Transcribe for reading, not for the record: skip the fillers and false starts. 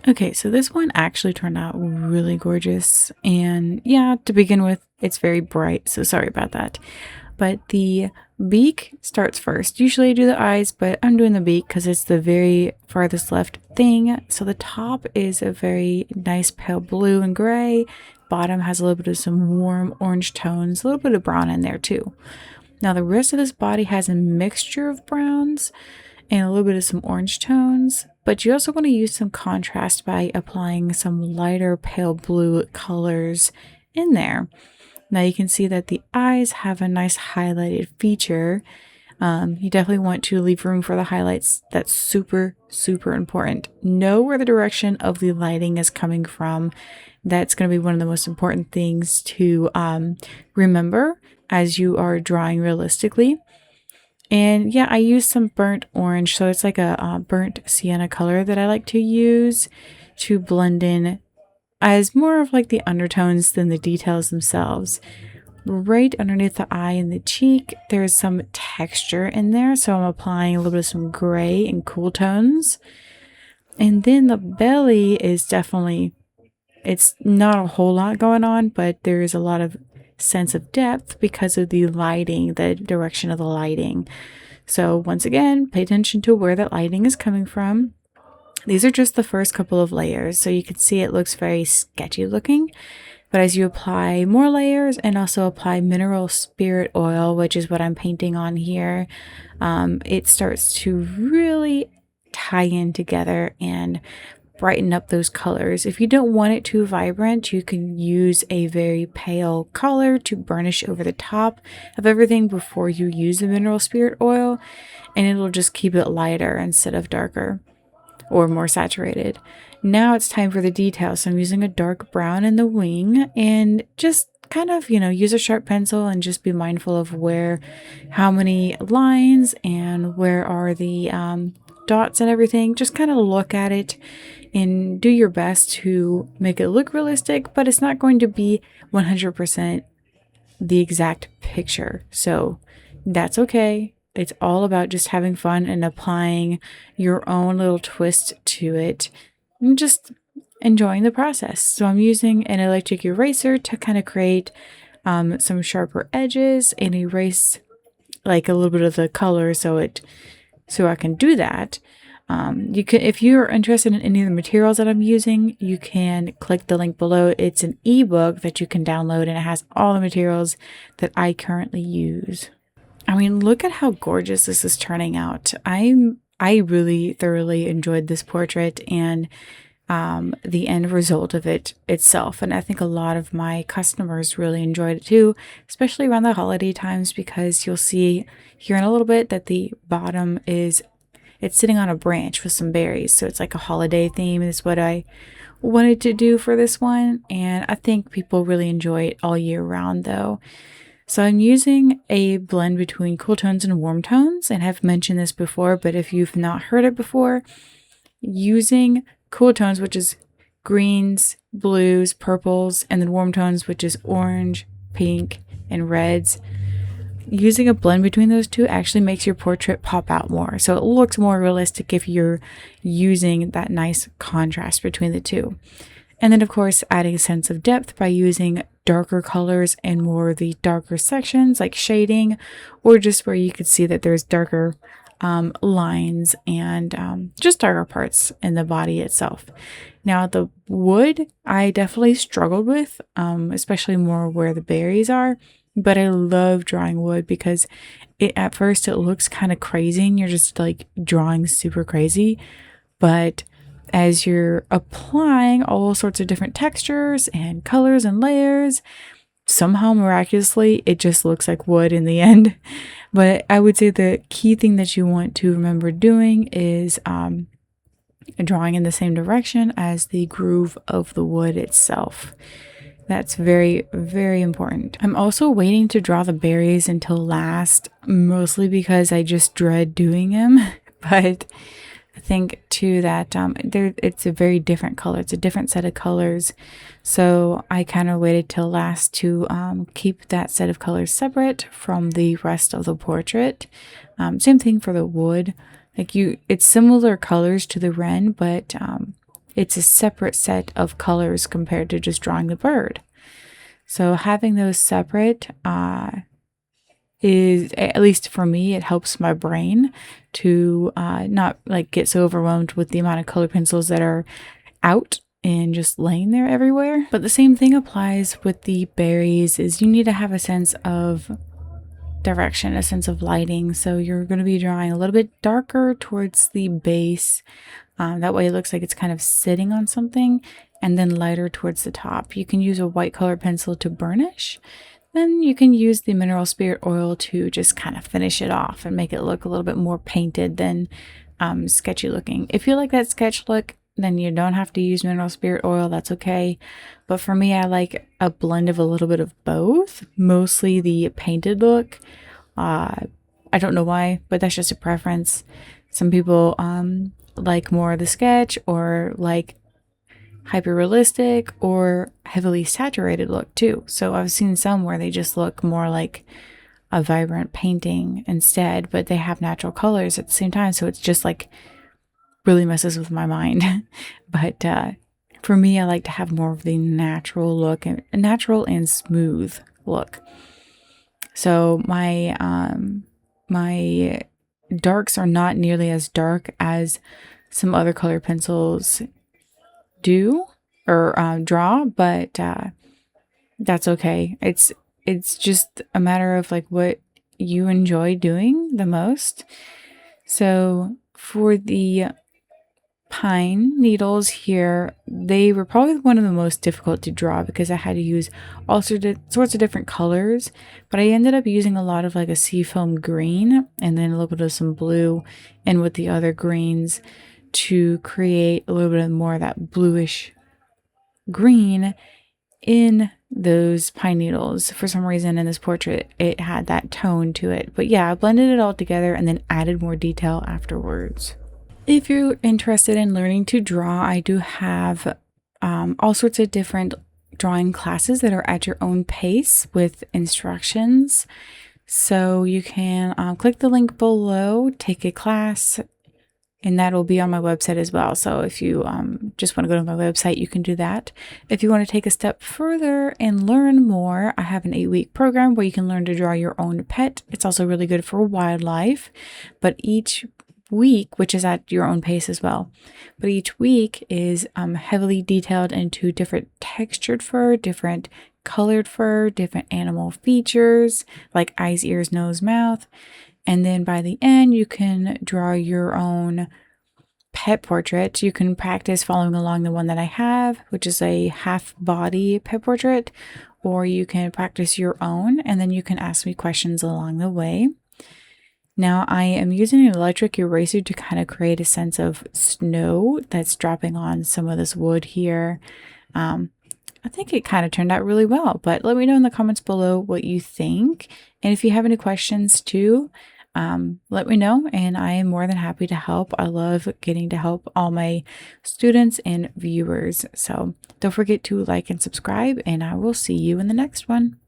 Okay, so this one actually turned out really gorgeous. And yeah, to begin with, it's very bright, so sorry about that. But the beak starts first. Usually I do the eyes, but I'm doing the beak because it's the very farthest left thing. So the top is a very nice pale blue and gray. Bottom has a little bit of some warm orange tones, a little bit of brown in there too. Now the rest of this body has a mixture of browns and a little bit of some orange tones, but you also want to use some contrast by applying some lighter pale blue colors in there. Now you can see that the eyes have a nice highlighted feature. You definitely want to leave room for the highlights. That's super, super important. Know where the direction of the lighting is coming from. That's going to be one of the most important things to remember as you are drawing realistically. And yeah, I use some burnt orange, so it's like a burnt sienna color that I like to use to blend in as more of like the undertones than the details themselves. Right underneath the eye and the cheek, there's some texture in there, so I'm applying a little bit of some gray and cool tones. And then the belly is definitely, it's not a whole lot going on, but there is a lot of sense of depth because of the lighting, the direction of the lighting. So once again, pay attention to where that lighting is coming from. These are just the first couple of layers, so you can see it looks very sketchy looking. But as you apply more layers and also apply mineral spirit oil, which is what I'm painting on here, it starts to really tie in together and brighten up those colors. If you don't want it too vibrant, you can use a very pale color to burnish over the top of everything before you use the mineral spirit oil, and it'll just keep it lighter instead of darker or more saturated. Now it's time for the details. So I'm using a dark brown in the wing and just kind of, use a sharp pencil and just be mindful of how many lines and where are the dots and everything. Just kind of look at it and do your best to make it look realistic, but it's not going to be 100% the exact picture. So that's okay. It's all about just having fun and applying your own little twist to it and just enjoying the process. So I'm using an electric eraser to kind of create some sharper edges and erase like a little bit of the color so I can do that. You can, if you're interested in any of the materials that I'm using, you can click the link below. It's an ebook that you can download and it has all the materials that I currently use. I mean, look at how gorgeous this is turning out. I really thoroughly enjoyed this portrait and the end result of it itself. And I think a lot of my customers really enjoyed it too, especially around the holiday times, because you'll see here in a little bit that the bottom it's sitting on a branch with some berries. So it's like a holiday theme is what I wanted to do for this one. And I think people really enjoy it all year round though. So I'm using a blend between cool tones and warm tones, and I've mentioned this before, but if you've not heard it before, using cool tones, which is greens, blues, purples, and then warm tones, which is orange, pink, and reds. Using a blend between those two actually makes your portrait pop out more. So it looks more realistic if you're using that nice contrast between the two. And then of course, adding a sense of depth by using darker colors and more of the darker sections like shading, or just where you could see that there's darker lines and just darker parts in the body itself. Now the wood I definitely struggled with, especially more where the berries are, but I love drawing wood because at first it looks kind of crazy and you're just like drawing super crazy, but as you're applying all sorts of different textures and colors and layers, somehow miraculously it just looks like wood in the end. But I would say the key thing that you want to remember doing is drawing in the same direction as the groove of the wood itself. That's very, very important. I'm also waiting to draw the berries until last, mostly because I just dread doing them. But I think too that it's a very different color. It's a different set of colors. So I kind of waited till last to keep that set of colors separate from the rest of the portrait. Same thing for the wood. It's similar colors to the wren, but it's a separate set of colors compared to just drawing the bird. So having those separate is, at least for me, it helps my brain to not like get so overwhelmed with the amount of color pencils that are out and just laying there everywhere. But the same thing applies with the berries, is you need to have a sense of direction, a sense of lighting. So you're going to be drawing a little bit darker towards the base. That way it looks like it's kind of sitting on something, and then lighter towards the top. You can use a white color pencil to burnish. Then you can use the mineral spirit oil to just kind of finish it off and make it look a little bit more painted than sketchy looking. If you like that sketch look, then you don't have to use mineral spirit oil. That's okay. But for me, I like a blend of a little bit of both, mostly the painted look. I don't know why, but that's just a preference. Some people like more of the sketch, or like hyper realistic or heavily saturated look too. So I've seen some where they just look more like a vibrant painting instead, but they have natural colors at the same time. So it's just like really messes with my mind. But for me, I like to have more of the natural look, and natural and smooth look. So my my darks are not nearly as dark as some other color pencils do or draw, but that's okay. It's just a matter of like what you enjoy doing the most. So for the pine needles here, they were probably one of the most difficult to draw because I had to use all sorts of different colors, but I ended up using a lot of like a seafoam green and then a little bit of some blue and with the other greens to create a little bit more of that bluish green in those pine needles. For some reason in this portrait it had that tone to it, but yeah, I blended it all together and then added more detail afterwards. If you're interested in learning to draw, I do have all sorts of different drawing classes that are at your own pace with instructions. So you can click the link below, take a class, and that will be on my website as well. So if you just want to go to my website, you can do that. If you want to take a step further and learn more, I have an 8-week program where you can learn to draw your own pet. It's also really good for wildlife, but each week, which is at your own pace as well, but each week is heavily detailed into different textured fur, different colored fur, different animal features like eyes, ears, nose, mouth. And then by the end, you can draw your own pet portrait. You can practice following along the one that I have, which is a half body pet portrait, or you can practice your own, and then you can ask me questions along the way. Now I am using an electric eraser to kind of create a sense of snow that's dropping on some of this wood here. I think it kind of turned out really well, but let me know in the comments below what you think. And if you have any questions too, let me know, and I am more than happy to help. I love getting to help all my students and viewers. So don't forget to like and subscribe, and I will see you in the next one.